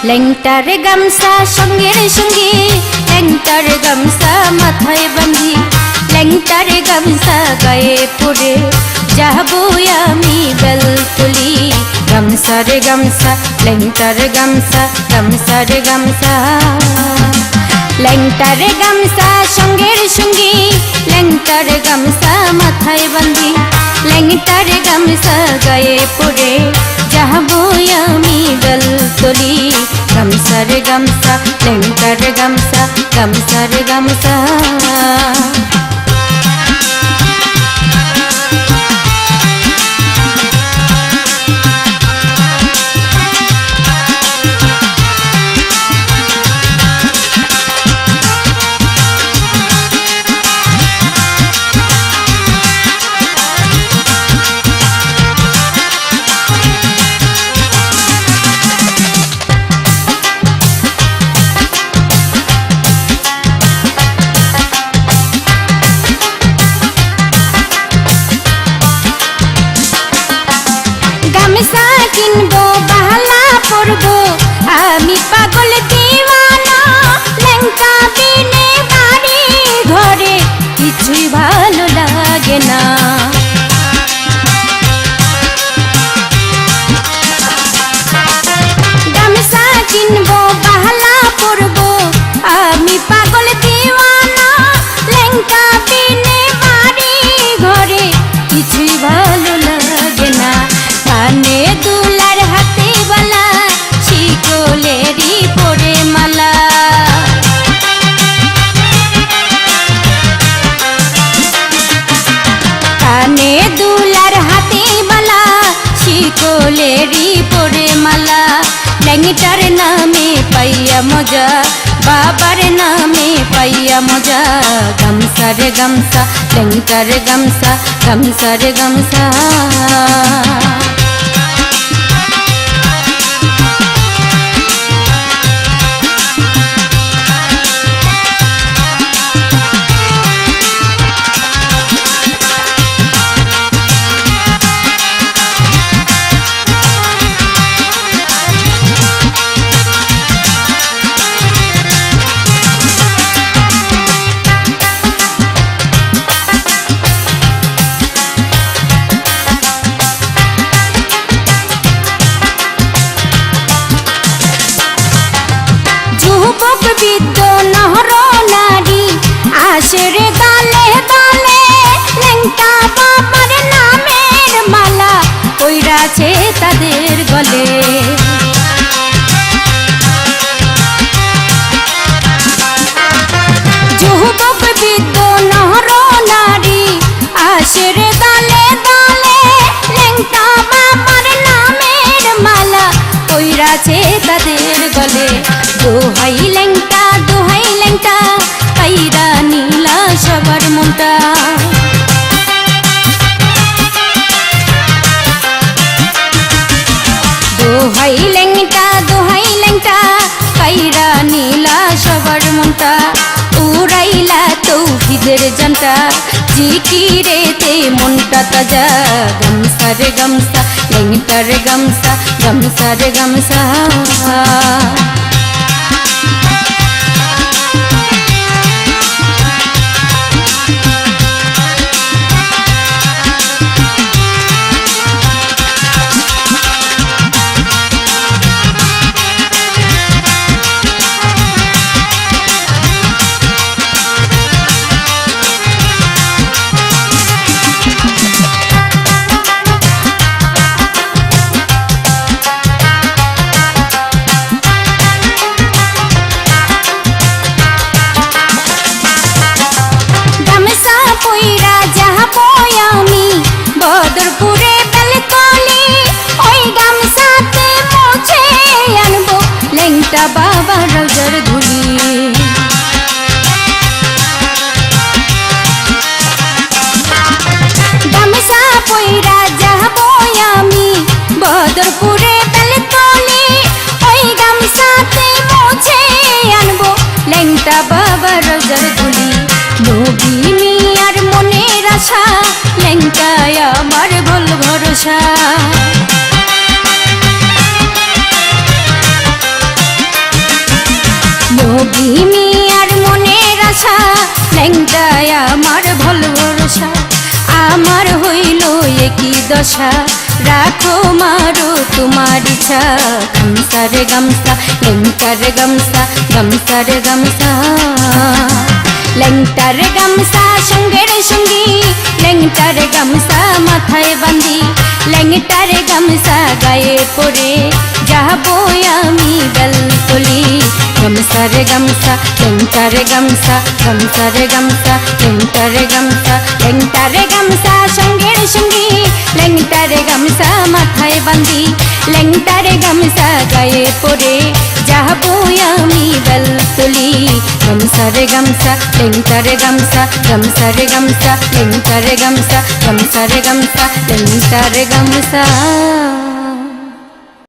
লেংটার গামছা সঙ্গের সঙ্গে লেংটার গামছা মাথায় বাঁধি লেংটার গামছা গায়ে পরে যাবো আমি বেলতলি গামছার গামছা লেংটার গামছা গামছার গামছা লেংটার গামছা সঙ্গের সঙ্গে লেংটার গামছা মাথায় বাঁধি লেংটার গামছা গায়ে পরে যাবো আমি বেলতলি গামছার গামছা লেংটার গামছা গামছার গামছা গামছা কিনবো বালা পরবো আমি পাগল দিওয়ানা লেংটা বিনে বাড়ি ঘরে কিছুই ভালো লাগে না গামছা কিনবো বালা পরবো আমি পাগল দিওয়ানা লেংটা বিনে বাড়ি ঘরে কিছুই ভালো লাগে না কানে দুলার হাতে বালা শিকলেরই পরে মালা কানে দুলার হাতে বালা শিকলেরই পরে মালা লেংটার নামে পাইয়া মজা বাবার নামে পাইয়া মজা গামছার গামছা লেংটার গামছা গামছার গামছা বৃদ্ধ নহর নারী আসরে গালে গালে লেংটা বাবার নামের মালা কইরাছে তাদের গলে যুবক বৃদ্ধ নহর নারী আসরে গালে গালে লেংটা বাবার নামের মালা কইরাছে তাদের গলে দোহাই লেংটা কাইরা নীলা সবার মনটা দোহাই লেংটা কাইরা নীলা সবার মনটা উড়াইলা তৌহিদের জানটা জিকিরেতে মনটা তাজা গামছার গামছা লেংটার গামছা গামছার গামছা বদরপুরে বেলতলি ওই গামছাতে মুছে আনবো লেংটা বাবা রোজার ধুলি গামছা পইরা যাবো আমি বদরপুরে বেলতলি ওই গামছাতে মুছে আনবো লেংটা বাবা রোজার ধুলি নবী মিয়ার মনের আশা লেংটায় আমার ভুল ভরসা কি দশা রাখো মারো তোমার ইচ্ছা গামছা রে গামছা লেংটা রে গামছা গামছা রে গামছা লেংটা রে গামছা সঙ্গের সঙ্গী লেংটা রে গামছা মাথায় বাঁধি লেংটা রে গামছা গায়ে পরে যাবো আমি বেলতলি গামছা রে গামছা লেংটা রে গামছা গামছা রে গামছা লেংটা রে গামছা লেংটা রে গামছা সঙ্গের সঙ্গী লেংটা রে গামছা মাথায় বাঁধি লেংটা রে গামছা গায়ে পরে যাবো আমি বেলতলি গামছা রে গামছা লেংটা রে গামছা গামছা রে গামছা লেংটা রে গামছা গামছা রে গামছা লেংটা রে গামছা